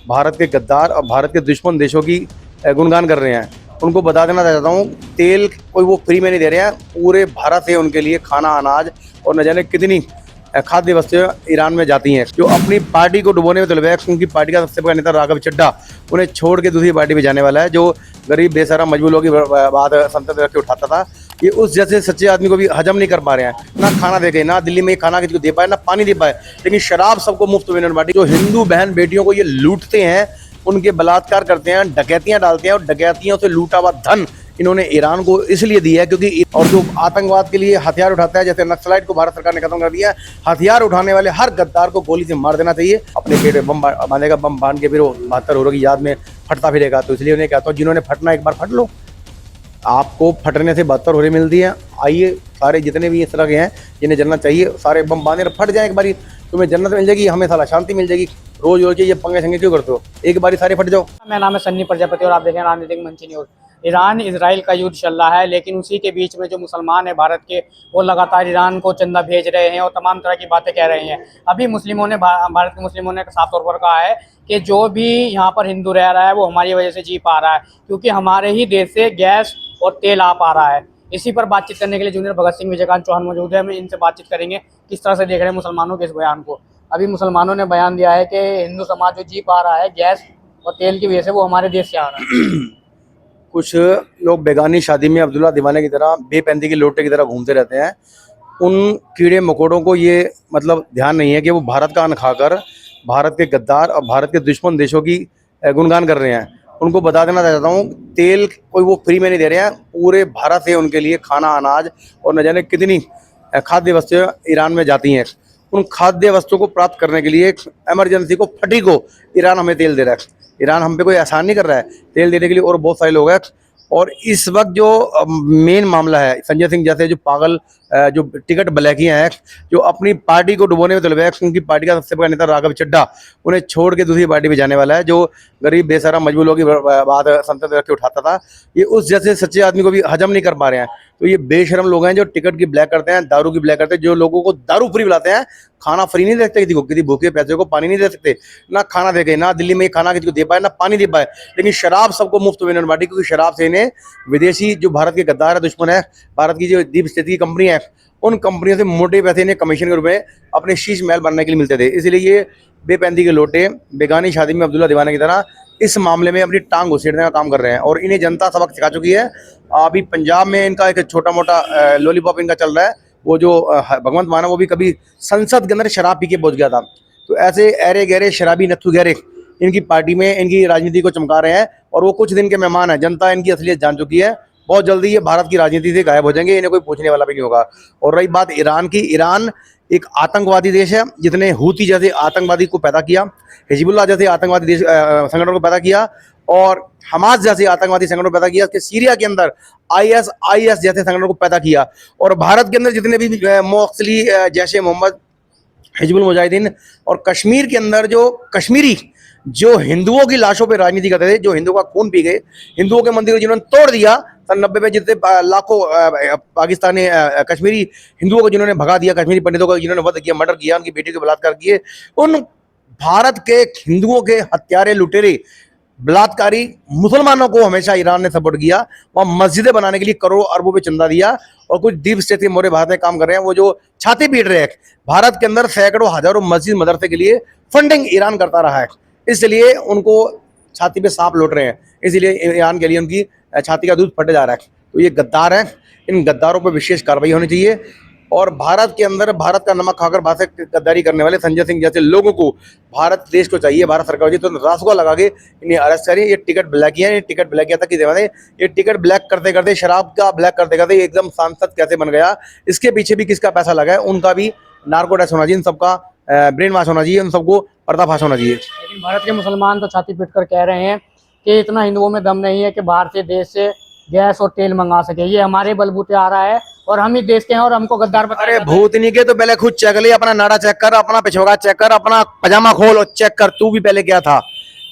भारत के गद्दार और भारत के दुश्मन देशों की गुणगान कर रहे हैं। उनको बता देना चाहता हूँ, तेल कोई वो फ्री में नहीं दे रहे हैं, पूरे भारत से उनके लिए खाना, अनाज और न जाने कितनी खाद्य वस्तुएं ईरान में जाती हैं, जो अपनी पार्टी को डुबोने में तुले। उनकी पार्टी का सबसे बड़ा नेता राघव चड्ढा उन्हें छोड़ के दूसरी पार्टी में जाने वाला है, जो गरीब बेसहारा मजबूरों की बात संसद रख के उठाता था। ये उस जैसे सच्चे आदमी को भी हजम नहीं कर पा रहे हैं, ना खाना दे गए, ना दिल्ली में खाना किसी को दे पाए, ना पानी दे पाए, लेकिन शराब सबको मुफ्त में बांटी। जो हिंदू बहन बेटियों को ये लूटते हैं, उनके बलात्कार करते हैं, डकैतियां डालते हैं, और डकैतियों से लूटा हुआ धन इन्होंने ईरान को इसलिए दिया है क्योंकि और जो आतंकवाद के लिए हथियार उठाता है, जैसे नक्सलाइट को भारत सरकार ने खत्म कर दिया है, हथियार उठाने वाले हर गद्दार को गोली से मार देना चाहिए। अपने पेट में बम बांधेगा, बम बांध के फिर वो 72 होरों की याद में फटता फिरेगा। तो इसलिए उन्हें कहता हूँ, जिन्होंने फटना एक बार फट लो, आपको फटने से 72 होरें मिलती हैं। आइए, सारे जितने भी इस तरह के हैं जिन्हें जन्नत चाहिए, सारे बम बांधे फट जाए एक बारी, तुम्हें जन्नत मिल जाएगी, हमें साला शांति मिल जाएगी। रोज रोज ये पंगे संगे क्यों करते हो, एक बारी सारे फट जाओ। मेरा नाम है सन्नी प्रजापति और आप देख रहे हैं राजनीतिक मंच न्यूज़। ईरान इजराइल का युद्ध चल रहा है, लेकिन उसी के बीच में जो मुसलमान है भारत के, वो लगातार ईरान को चंदा भेज रहे हैं और तमाम तरह की बातें कह रहे हैं। अभी मुस्लिमों ने, भारत के मुस्लिमों ने साफ तौर पर कहा है कि जो भी यहाँ पर हिंदू रह रहा है वो हमारी वजह से जी पा रहा है, क्योंकि हमारे ही देश से गैस और तेल आ पा रहा है। इसी पर बातचीत करने के लिए जूनियर भगत सिंह विजयकांत चौहान मौजूद है। हम इनसे बातचीत करेंगे किस तरह से देख रहे हैं मुसलमानों के इस बयान को। अभी मुसलमानों ने बयान दिया है कि हिंदू समाज जो जी पा रहा है गैस और तेल की वजह से, वो हमारे देश से आ रहा है। कुछ लोग बेगानी शादी में अब्दुल्ला दीवाने की तरह बेपैंती के लोटे की तरह घूमते रहते हैं। उन कीड़े मकोड़ों को ये मतलब ध्यान नहीं है कि वो भारत का अन्न खाकर भारत के गद्दार और भारत के दुश्मन देशों की गुणगान कर रहे हैं। उनको बता देना चाहता हूँ, तेल कोई वो फ्री में नहीं दे रहे हैं, पूरे भारत से उनके लिए खाना, अनाज और न जाने कितनी खाद्य वस्तुएं ईरान में जाती हैं। उन खाद्य वस्तुओं को प्राप्त करने के लिए इमरजेंसी को फटी को ईरान हमें तेल दे रहा है। ईरान हम पे कोई एहसान नहीं कर रहा है तेल देने के लिए, और बहुत सारे लोग हैं। और इस वक्त जो मेन मामला है, संजय सिंह जैसे जो पागल जो टिकट ब्लैकियां हैं, जो अपनी पार्टी को डुबोने में तुले। उनकी पार्टी का सबसे बड़ा नेता राघव चड्ढा उन्हें छोड़ के दूसरी पार्टी में जाने वाला है, जो गरीब बेसहारा मजबूरों की बात संसद रख के उठाता था। ये उस जैसे सच्चे आदमी को भी हजम नहीं कर पा रहे हैं। तो ये बेशरम लोग हैं जो टिकट की ब्लैक करते हैं, दारू की ब्लैक करते हैं, जो लोगों को दारू फ्री बुलाते हैं, खाना फ्री नहीं दे सकते किसी को, किसी भूखे पैसे को पानी नहीं दे सकते, ना खाना दे गए, ना दिल्ली में खाना किसी को दे पाए, ना पानी दे पाए, लेकिन शराब सबको मुफ्त में बांटी, क्योंकि शराब से इन्हें विदेशी जो भारत के गद्दार है, दुश्मन है, भारत की जो डीप स्टेट की कंपनी है, उन कंपनियों से मोटे पैसे इन्हें कमीशन के रूप में अपने शीश महल बनने के लिए मिलते थे। इसलिए ये बेपैंती के लोटे बेगानी शादी में अब्दुल्ला दीवाने की तरह इस मामले में अपनी टांग घुसेड़ने का काम कर रहे हैं, और इन्हें जनता सबक सिखा चुकी है। अभी पंजाब में इनका एक छोटा मोटा लॉलीपॉप इनका चल रहा है। वो जो भगवंत मान, वो भी कभी संसद के अंदर शराब पी के पहुंच गया था। तो ऐसे अरे गहरे शराबी नत्थु गहरे इनकी पार्टी में इनकी राजनीति को चमका रहे हैं, और वो कुछ दिन के मेहमान हैं। जनता इनकी असलियत जान चुकी है। बहुत जल्दी ये भारत की राजनीति से गायब हो जाएंगे, इन्हें कोई पूछने वाला भी नहीं होगा। और रही बात ईरान की, ईरान एक आतंकवादी देश है। जितने हूती जैसे आतंकवादी को पैदा किया, हिजबुल्लाह जैसे आतंकवादी देश संगठनों को पैदा किया, और हमास जैसे आतंकवादी संगठनों को पैदा किया, कि सीरिया के अंदर IS जैसे संगठनों को पैदा किया, और भारत के अंदर जितने भी मोक्सली, जैश ए मोहम्मद, हिजबुल मुजाहिदीन, और कश्मीर के अंदर जो कश्मीरी जो हिंदुओं की लाशों पे राजनीति करते थे, जो हिंदुओं का खून पी गए, हिंदुओं के मंदिर को जिन्होंने तोड़ दिया सन 90 में, जितने लाखों पाकिस्तानी कश्मीरी हिंदुओं को जिन्होंने भगा दिया, कश्मीरी पंडितों को जिन्होंने वध किया, मर्डर किया, उनकी बेटी को बलात्कार किए, उन भारत के हिंदुओं के हत्यारे, लुटेरे, बलात्कारी मुसलमानों को हमेशा ईरान ने सपोर्ट किया। वहाँ मस्जिदें बनाने के लिए करोड़ों अरबों पे चंदा दिया, और कुछ डीप स्टेट के मोरे भारत में काम कर रहे हैं, वो जो छाती पीट रहे हैं। भारत के अंदर सैकड़ों हजारों मस्जिद मदरसे के लिए फंडिंग ईरान करता रहा है, इसलिए उनको छाती पे सांप लौट रहे हैं, इसलिए ईरान के लिए उनकी छाती का दूध फटे जा रहा है। तो ये गद्दार हैं, इन गद्दारों पर विशेष कार्रवाई होनी चाहिए। और भारत के अंदर भारत का नमक खाकर भारत से गद्दारी करने वाले संजय सिंह जैसे लोगों को भारत देश को चाहिए, भारत सरकार चाहिए, तो रासुका लगा के इन्हें अरेस्ट करें। ये टिकट ब्लैकियां, ये टिकट ब्लैकिया तक की देवा दें। ये टिकट ब्लैक करते करते, शराब का ब्लैक करते करते एकदम सांसद कैसे बन गया, इसके पीछे भी किसका पैसा लगा है, उनका भी नार्को टेस्ट होना चाहिए, इन सबका ब्रेन वॉश होना चाहिए, उन सबको पर्दाफाश होना चाहिए। लेकिन भारत के मुसलमान तो छाती पीट कर कह रहे हैं कि इतना हिंदुओं में दम नहीं है कि बाहर से देश से गैस और तेल मंगा सके, ये हमारे बलबूते आ रहा है, और हम ही देश के हैं और हमको गद्दार बता। अरे भूतनी के तो पहले खुद चेक ले, अपना नाड़ा चेक कर, अपना पिछोड़ा चेक कर, अपना पजामा खोल और चेक कर, तू भी पहले क्या था।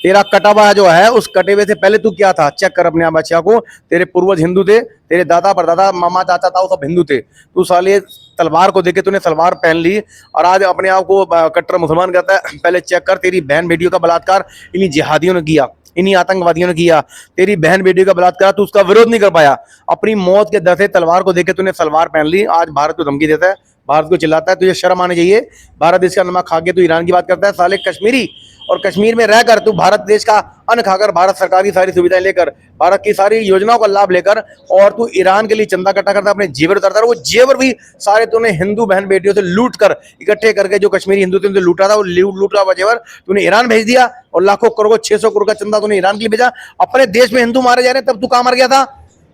तेरा कटा हुआ जो है, उस कटे हुए से पहले तू क्या था, चेक कर अपने बच्चा को। तेरे पूर्वज हिंदू थे, तेरे दादा परदादा मामा चाचा था, वो सब हिंदू थे। तू साले तलवार को देख के तूने सलवार पहन ली और आज अपने आप को कट्टर मुसलमान कहता है। पहले चेक कर, तेरी बहन बेटियों का बलात्कार इन्हीं जिहादियों ने किया, इन्हीं आतंकवादियों ने किया। तेरी बहन बेटी का बलात्कार, तू उसका विरोध नहीं कर पाया। अपनी मौत के डर से तलवार को देख के तूने सलवार पहन ली, आज भारत को धमकी देता है, भारत को चिल्लाता है। तुझे शर्म आनी चाहिए। भारत देश का नमक खा के तू ईरान की बात करता है, साले कश्मीरी। और कश्मीर में रहकर तू भारत देश का अन्न खाकर, भारत सरकार की सारी सुविधाएं लेकर, भारत की सारी योजनाओं का लाभ लेकर, और तू ईरान के लिए चंदा इकट्ठा करता है, अपने जेवर उतारता है। वो जेवर भी सारे तूने हिंदू बहन बेटियों से लूट कर इकट्ठे करके, जो कश्मीरी हिंदू थे उनसे लूटा था, वो लूट का जेवर तूने ईरान भेज दिया। और लाखों करोड़ 600 करोड़ का चंदा तूने ईरान के लिए भेजा। अपने देश में हिंदू मारे जा रहे हैं, तब तू कहां मर गया था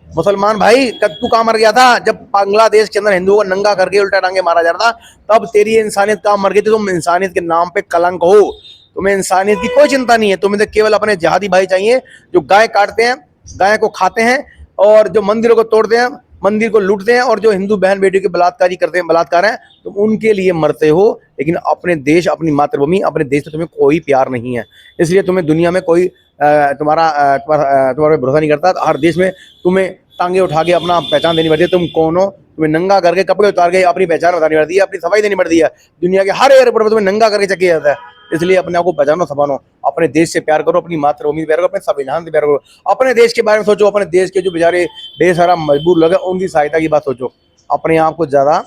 मुसलमान भाई? तब तू कहां मर गया था? जब बांग्लादेश के अंदर हिंदुओं को नंगा करके उल्टा टांगे मारा जा रहा था, तब तेरी इंसानियत कहां मर गई थी? तुम इंसानियत के नाम पे कलंक हो। तुम्हें इंसानियत की कोई चिंता नहीं है। तुम्हें तो केवल अपने जिहादी भाई चाहिए जो गाय काटते हैं, गाय को खाते हैं, और जो मंदिरों को तोड़ते हैं, मंदिर को लूटते हैं, और जो हिंदू बहन बेटियों के बलात्कारी करते हैं, बलात्कार हैं, तुम उनके लिए मरते हो। लेकिन अपने देश, अपनी मातृभूमि, अपने देश से तुम्हें कोई प्यार नहीं है। इसलिए तुम्हें दुनिया में कोई तुम्हारा भरोसा नहीं करता। हर देश में तुम्हें टांगे उठा के अपना पहचान देनी पड़ती है। तुम कौन हो? तुम्हें नंगा करके, कपड़े उतार के अपनी पहचान बतानी पड़ती है, अपनी सफाई देनी पड़ती है। दुनिया के हर एयरपोर्ट पर तुम्हें नंगा करके चेक किया जाता है। इसलिए अपने आप को पहचानो, संभालो, अपने देश से प्यार करो, अपनी मातृभूमि से प्यार करो, अपने संविधान से प्यार करो, अपने देश के बारे में सोचो, अपने देश के जो बेचारे बेसहारा मजबूर लोग हैं उनकी सहायता की बात सोचो। अपने आप को ज्यादा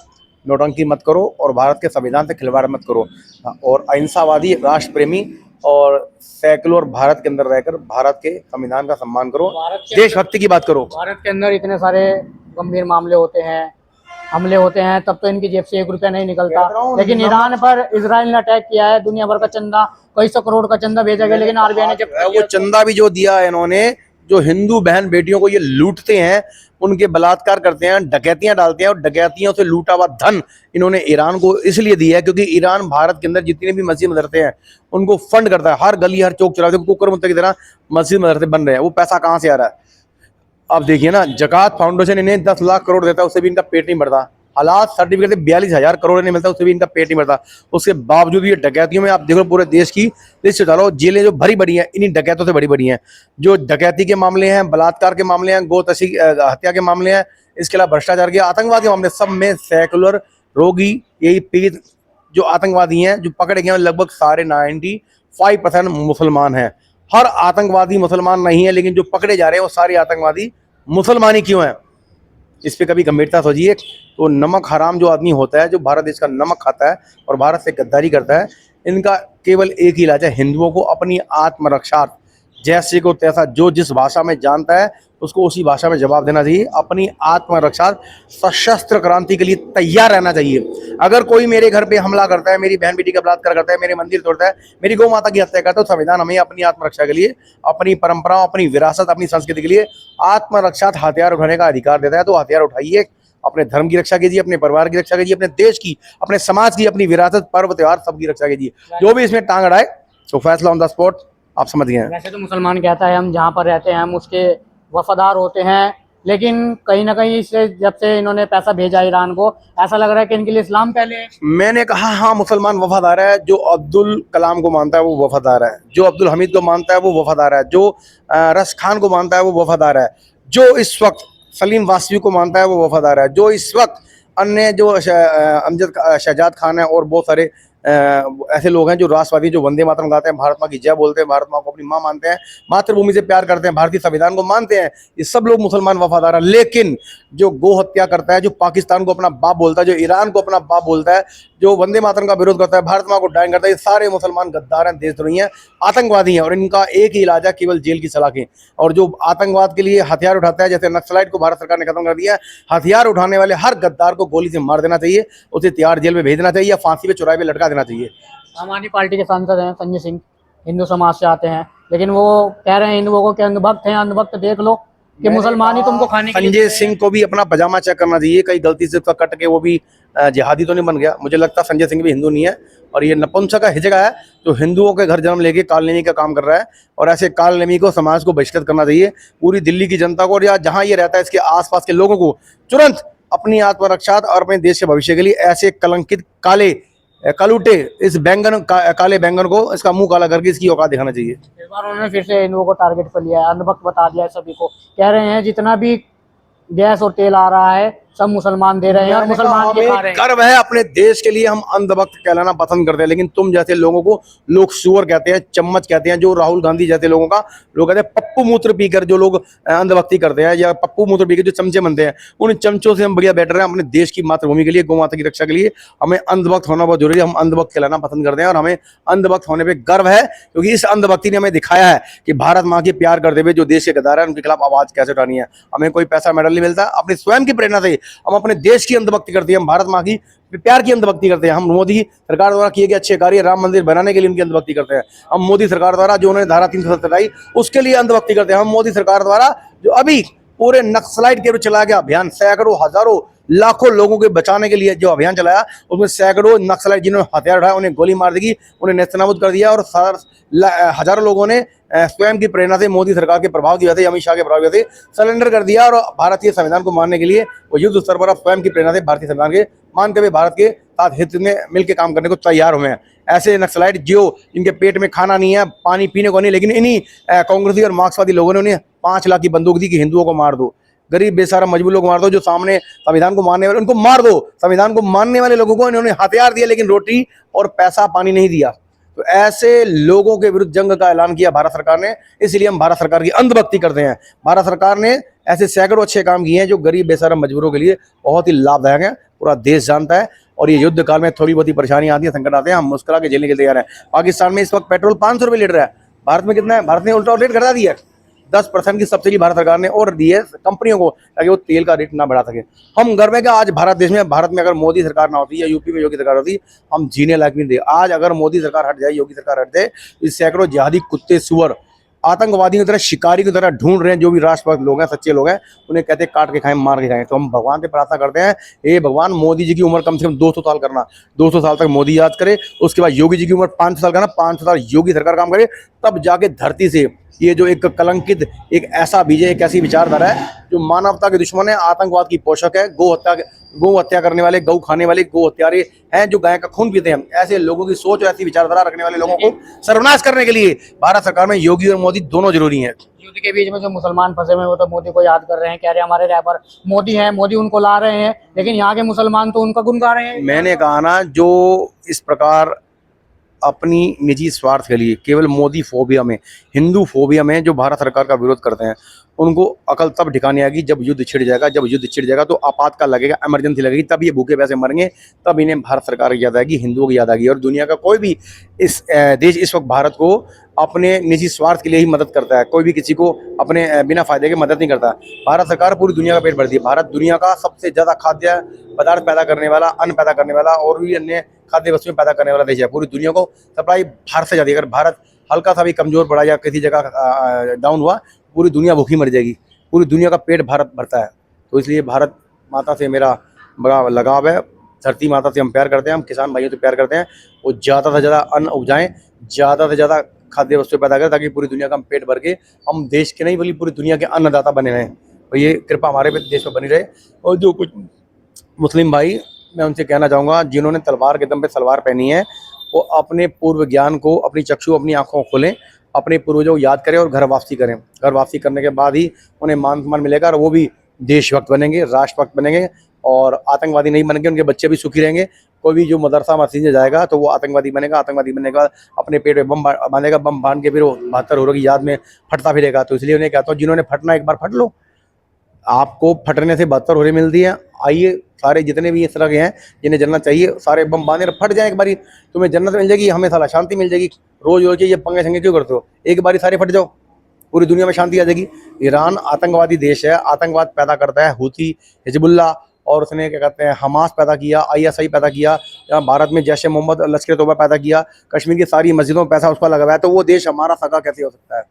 नौटंकी मत करो और भारत के संविधान से खिलवाड़ मत करो। और अहिंसावादी, राष्ट्र प्रेमी और सेकुलर भारत के अंदर रहकर भारत के संविधान का सम्मान करो, देशभक्ति की बात करो। भारत के अंदर इतने सारे गंभीर मामले होते हैं, हमले होते हैं, तब तो इनकी जेब से 1 रुपया नहीं निकलता। लेकिन ईरान पर इजराइल ने अटैक किया है, दुनिया भर का चंदा, कई सौ करोड़ का चंदा भेजा गया, लेकिन आरबीआई ने जब वो चंदा भी जो दिया है इन्होंने, जो हिंदू बहन बेटियों को ये लूटते हैं, उनके बलात्कार करते हैं, डकैतियां डालते हैं, और डकैतियों से लूटा हुआ धन इन्होंने ईरान को इसलिए दिया है क्योंकि ईरान भारत के अंदर जितने भी मस्जिद मदरसे हैं उनको फंड करता है। हर गली, हर चौक चौराहे कुकर मुत्ते की तरह मस्जिद मदरसे बन रहे हैं। वो पैसा कहाँ से आ रहा है? अब देखिए ना, जकात फाउंडेशन इन्हें 10 लाख करोड़ देता है, उससे भी इनका पेट नहीं भरता। हालात सर्टिफिकेट से 42,000 करोड़ नहीं मिलता, उससे भी इनका पेट नहीं भरता। उसके बावजूद ये डकैतियों में, आप देखो पूरे देश की लिस्ट उतारो, जेलें जो भरी बड़ी हैं इन्हीं डकैतों से बड़ी बड़ी हैं। जो डकैती के मामले हैं, बलात्कार के मामले हैं, गोतशी हत्या के मामले हैं, इसके अलावा भ्रष्टाचार के, आतंकवाद के मामले, सब में सेकुलर रोगी, यही पीड़ित जो आतंकवादी हैं जो पकड़े गए हैं, लगभग सारे 95% मुसलमान हैं। हर आतंकवादी मुसलमान नहीं है, लेकिन जो पकड़े जा रहे हैं वो सारे आतंकवादी मुसलमान ही क्यों हैं? इस पे कभी गंभीरता सोचिए। तो नमक हराम जो आदमी होता है, जो भारत देश का नमक खाता है और भारत से गद्दारी करता है, इनका केवल एक ही इलाज है, हिंदुओं को अपनी आत्मरक्षा, जैसे को तैसा, जो जिस भाषा में जानता है उसको उसी भाषा में जवाब देना चाहिए। अपनी आत्मरक्षा, सशस्त्र क्रांति के लिए तैयार रहना चाहिए। अगर कोई मेरे घर पे हमला करता है, मेरी बहन बेटी का बलात्कार करता है, मेरे मंदिर तोड़ता है, मेरी गौ माता की हत्या करता है, तो संविधान हमें अपनी आत्मरक्षा के लिए, अपनी परंपराओं, अपनी विरासत, अपनी संस्कृति के लिए आत्मरक्षा हथियार उठाने का अधिकार देता है। तो हथियार उठाइए, अपने धर्म की रक्षा कीजिए, अपने परिवार की रक्षा कीजिए, अपने देश की, अपने समाज की, अपनी विरासत, पर्व त्योहार सबकी रक्षा कीजिए। जो भी इसमें टांग अड़ाए तो फैसला ऑन द स्पॉट, आप समझ गए हैं। वैसे तो मुसलमान कहता है हम जहाँ पर रहते हैं हम उसके वफादार होते हैं, लेकिन कहीं ना कहीं से जब से इन्होंने पैसा भेजा ईरान को, ऐसा लग रहा है कि इनके लिए इस्लाम पहले है। मैंने कहा हाँ, मुसलमान वफादार है। जो अब्दुल कलाम को मानता है वो वफादार है, जो अब्दुल हमीद को मानता है वो वफादार है, जो रस खान को मानता है वो वफादार है, जो इस वक्त सलीम वासवी को मानता है वो वफादार है, जो इस वक्त अन्य जो अमजद शहजाद खान है और बहुत सारे ऐसे लोग हैं जो राष्ट्रवादी, जो वंदे मातरम गाते हैं, भारत माँ की जय बोलते हैं, भारत माँ को अपनी माँ मानते हैं, मातृभूमि से प्यार करते हैं, भारतीय संविधान को मानते हैं, ये सब लोग मुसलमान वफादार हैं। लेकिन जो गो हत्या करता है, जो पाकिस्तान को अपना बाप बोलता है, जो ईरान को अपना बाप बोलता है, जो वंदे मातरम का विरोध करता है, भारत माँ को डायन करता है, ये सारे मुसलमान गद्दार हैं, देशद्रोही हैं, आतंकवादी हैं। और इनका एक ही इलाज है, केवल जेल की सलाखें। और जो आतंकवाद के लिए हथियार उठाता है, जैसे नक्सलाइट को भारत सरकार ने खत्म कर दिया है, हथियार उठाने वाले हर गद्दार को गोली से मार देना चाहिए, उसे तिहाड़ जेल में भेज देना चाहिए या फांसी पे चौराहे पे लटका देना चाहिए। आम आदमी पार्टी के सांसद हैं संजय सिंह, हिंदू समाज से आते हैं, लेकिन वो कह रहे हैं हिंदुओं को कि अंधभक्त हैं, अंधभक्त देख लो कि मुसलमान ही तुमको खाने के लिए। संजय सिंह को भी अपना पजामा चेक करना चाहिए, कहीं गलती से उसका कट के वो भी जिहादी तो नहीं बन गया। मुझे लगता है संजय सिंह भी हिंदू नहीं है और ये नपुंसक का हिजड़ा है जो हिंदुओं के घर जन्म लेके कालनेमी का काम कर रहा है। और ऐसे कालनेमी को, समाज को बहिष्कृत करना चाहिए। पूरी दिल्ली की जनता को और या जहाँ ये रहता है इसके आसपास के लोगों को तुरंत अपनी आत्मरक्षा और अपने देश के भविष्य के लिए ऐसे कलंकित कालूटे इस बैंगन काले बैंगन को इसका मुंह काला करके इसकी औकात दिखाना चाहिए। इस बार उन्होंने फिर से हिंदुओं को टारगेट कर लिया है, अंधभक्त बता दिया है सभी को। कह रहे हैं जितना भी गैस और तेल आ रहा है सब मुसलमान दे रहे हैं और मुसलमान के खा रहे हैं। गर्व है अपने देश के लिए, हम अंधभक्त कहलाना पसंद करते हैं, लेकिन तुम जैसे लोगों को लोग सुअर कहते हैं, चम्मच कहते हैं। जो राहुल गांधी जैसे लोगों का लोग कहते हैं पप्पू मूत्र पीकर, जो लोग अंधभक्ति करते हैं या पप्पू मूत्र पीकर जो चमचे बनते हैं, उन चमचों से हम बढ़िया बेटर हैं। अपने देश की मातृभूमि के लिए, गौ माता की रक्षा के लिए हमें अंधभक्त होना बहुत जरूरी है। हम अंधभक्त कहलाना पसंद करते हैं और हमें अंधभक्त होने पर गर्व है, क्योंकि इस अंधभक्ति ने हमें दिखाया है कि भारत माँ के प्यार करते हुए जो देश के गद्दार है उनके खिलाफ आवाज कैसे उठानी है। हमें कोई पैसा मेडल नहीं मिलता, अपनी स्वयं की प्रेरणा से हम अपने देश की अंधभक्ति करते हैं, हम भारत माँ की प्यार की अंधभक्ति करते हैं। हम मोदी सरकार द्वारा किए गए अच्छे कार्य, राम मंदिर बनाने के लिए उनकी अंधभक्ति करते हैं। हम मोदी सरकार द्वारा जो उन्होंने धारा 370 आई उसके लिए अंधभक्ति करते हैं। हम मोदी सरकार द्वारा जो अभी पूरे नक्सलाइट के चलाया गया अभियान, सैकड़ों हजारों लाखों लोगों के बचाने के लिए जो अभियान चलाया, उसमें सैकड़ों नक्सलाइट जिन्होंने हथियार उठाए उन्हें गोली मार दी, उन्हें नेस्तनाबूद कर दिया। और हजारों लोगों ने स्वयं की प्रेरणा से, मोदी सरकार के प्रभाव की वजह से, अमित शाह के प्रभाव की वजह से सरेंडर कर दिया और भारतीय संविधान को मानने के लिए वो युद्ध स्तर पर स्वयं की प्रेरणा से भारतीय संविधान के मानते हुए भारत के साथ हित में मिलकर काम करने को तैयार हुए हैं। ऐसे नक्सलाइट जो इनके पेट में खाना नहीं है, पानी पीने को नहीं, लेकिन इन्हीं कांग्रेसी और मार्क्सवादी लोगों ने उन्हें 5 लाख की बंदूक दी कि हिंदुओं को मार दो, गरीब बेसारा मजबूर लोग मार दो, जो सामने संविधान को मानने वाले उनको मार दो। संविधान को मानने वाले लोगों को इन्होंने हथियार दिए, लेकिन रोटी और पैसा पानी नहीं दिया। तो ऐसे लोगों के विरुद्ध जंग का ऐलान किया भारत सरकार ने, इसलिए हम भारत सरकार की अंधभक्ति करते हैं। भारत सरकार ने ऐसे सैकड़ों अच्छे काम किए हैं जो गरीब बेसारा मजबूरों के लिए बहुत ही लाभदायक है, पूरा देश जानता है। और ये युद्ध काल में थोड़ी बहुत ही परेशानी आती है, संकट आते हैं, हम मुस्कुरा के झेलने के लिए तैयार हैं। पाकिस्तान में इस वक्त पेट्रोल 500 रुपये लीटर है, भारत में कितना है? भारत ने उल्टा रेट घटा दिया है। 10% की सब्सिडी भारत सरकार ने और दी है कंपनियों को, ताकि वो तेल का रेट ना बढ़ा सके। हम गर्व है कि आज भारत में अगर मोदी सरकार ना होती या यूपी में योगी सरकार होती, हम जीने लायक भी नहीं थे। आज अगर मोदी सरकार हट जाए, योगी सरकार हट जाए, इस सैकड़ों जिहादी कुत्ते सुअर आतंकवादियों की तरह, शिकारी की तरह ढूंढ रहे हैं जो भी राष्ट्रभक्त लोग हैं, सच्चे लोग हैं, उन्हें कहते हैं काट के खाएं, मार के खाएं। तो हम भगवान से प्रार्थना करते हैं, हे भगवान, मोदी जी की उम्र कम से कम 200 साल करना, 200 साल तक मोदी याद करे, उसके बाद योगी जी की उम्र 500 साल करना, 500 साल योगी सरकार काम करे, तब जाके धरती से ये जो एक कलंकित, एक ऐसा बीज है, एक ऐसी विचारधारा है जो मानवता के दुश्मन है, आतंकवाद की पोषक है, गौ हत्या करने वाले, गौ खाने वाले गौ हत्यारे हैं, जो गाय का खून पीते हैं। ऐसे लोगों की सोच और ऐसी विचारधारा रखने वाले लोगों को सर्वनाश करने के लिए भारत सरकार में योगी और मोदी दोनों जरूरी हैं। युद्ध के बीच में जो मुसलमान फंसे हुए, वो तो मोदी को याद कर रहे हैं, कह रहे हैं हमारे रैपर मोदी हैं, मोदी उनको ला रहे हैं, लेकिन यहाँ के मुसलमान तो उनका गुण गा रहे हैं। मैंने कहा ना, जो इस प्रकार अपनी निजी स्वार्थ के लिए, केवल मोदी फोबिया में, हिंदू फोबिया में जो भारत सरकार का विरोध करते हैं, उनको अकल तब ठिकाने आएगी जब युद्ध छिड़ जाएगा। जब युद्ध छिड़ जाएगा तो आपातकाल लगेगा, इमरजेंसी लगेगी, तब ये भूखे प्यासे मरेंगे, तब इन्हें भारत सरकार की याद आएगी, हिंदुओं की याद आएगी। और दुनिया का कोई भी देश इस वक्त भारत को अपने निजी स्वार्थ के लिए ही मदद करता है, कोई भी किसी को अपने बिना फायदे के मदद नहीं करता। भारत सरकार पूरी दुनिया का पेट भरती है। भारत दुनिया का सबसे ज़्यादा खाद्य पदार्थ पैदा करने वाला, अन्न पैदा करने वाला और भी अन्य खाद्य वस्तुएं पैदा करने वाला देश है। पूरी दुनिया को सप्लाई भारत से जाती है। अगर भारत हल्का सा भी कमजोर पड़ा या किसी जगह डाउन हुआ, पूरी दुनिया भूखी मर जाएगी। पूरी दुनिया का पेट भारत भरता है। तो इसलिए भारत माता से मेरा बड़ा लगाव है, धरती माता से हम प्यार करते हैं, हम किसान भाइयों से प्यार करते हैं। वो ज़्यादा से ज़्यादा अन्न उपजाएं, ज़्यादा से ज़्यादा खाद्य वस्तु पैदा करें, ताकि पूरी दुनिया का हम पेट भर के हम देश के नहीं बल्कि पूरी दुनिया के अन्नदाता बने रहें। तो ये कृपा हमारे देश में बनी रहे। और जो कुछ मुस्लिम भाई, मैं उनसे कहना चाहूँगा, जिन्होंने तलवार के दम पे तलवार पहनी है, वो अपने पूर्व ज्ञान को, अपनी चक्षु, अपनी आँखों को खोलें, अपने पूर्वजों को याद करें और घर वापसी करें। घर वापसी करने के बाद ही उन्हें मान सम्मान मिलेगा और वो भी देशभक्त बनेंगे, राष्ट्रभक्त बनेंगे और आतंकवादी नहीं बनेंगे। उनके बच्चे भी सुखी रहेंगे। कोई भी जो मदरसा मस्जिद में जाएगा तो वो आतंकवादी बनेगा। आतंकवादी बनने के बाद अपने पेट में बम बांधेगा, बम बांध के फिर वो 72 होरों की याद में फटता फिरेगा। तो इसलिए उन्हें कहता हूँ, जिन्होंने फटना एक बार फट लो, आपको फटने से 72 होरें मिलती हैं। आइए, सारे जितने भी इस तरह के हैं जिन्हें जन्नत चाहिए, सारे बम बांधे फट जाए एक बारी, तुम्हें जन्नत मिल जाएगी, हमें साला शांति मिल जाएगी। रोज रोज ये पंगे संगे क्यों करते हो? एक बारी सारे फट जाओ, पूरी दुनिया में शांति आ जाएगी। ईरान आतंकवादी देश है, आतंकवाद पैदा करता है, हूथी, हिजबुल्ला और उसने क्या कहते हैं हमास पैदा किया, ISI पैदा किया, यहाँ भारत में जैश ए मोहम्मद, लश्कर तोबा पैदा किया, कश्मीर की सारी मस्जिदों में पैसा उसका लगा हुआ है। तो वो देश हमारा सगा कैसे हो सकता है?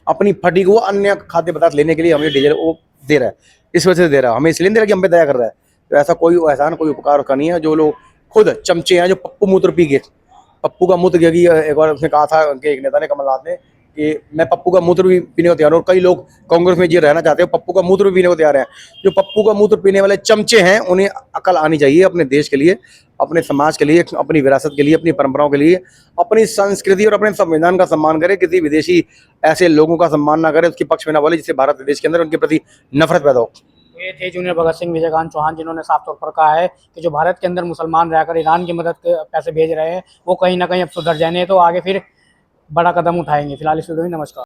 अपनी फटी को अन्य खाद्य पदार्थ लेने के लिए हमें डीजल वो दे रहा है, इस वजह से दे रहा है, हमें इसलिए दे रहा है कि हम पे दया कर रहा है। तो ऐसा कोई एहसान, कोई उपकार का नहीं है। जो लोग खुद चमचे हैं, जो पप्पू मूत्र पी गए, पप्पू का मूत्र की एक बार उसने कहा था कि एक नेता ने, कमलनाथ ने, कि मैं पप्पू का मूत्र भी पीने को तैयार हूँ। और कई लोग कांग्रेस में जी रहना चाहते हो, पप्पू का मूत्र भी पीने को तैयार हैं। जो पप्पू का मूत्र पीने वाले चमचे हैं, उन्हें अकल आनी चाहिए अपने देश के लिए, अपने समाज के लिए, अपनी विरासत के लिए, अपनी परंपराओं के लिए, अपनी संस्कृति और अपने संविधान का सम्मान करे। किसी विदेशी ऐसे लोगों का सम्मान ना करे, उसके पक्ष में ना बोले जिससे भारत देश के अंदर उनके प्रति नफरत पैदा हो। ये थे जूनियर भगत सिंह विजयकांत चौहान, जिन्होंने साफ तौर पर कहा है कि जो भारत के अंदर मुसलमान रहकर ईरान की मदद के पैसे भेज रहे हैं वो कहीं ना कहीं अब सुधर जाने, तो आगे फिर बड़ा कदम उठाएंगे। फिलहाल इस वीडियो में नमस्कार।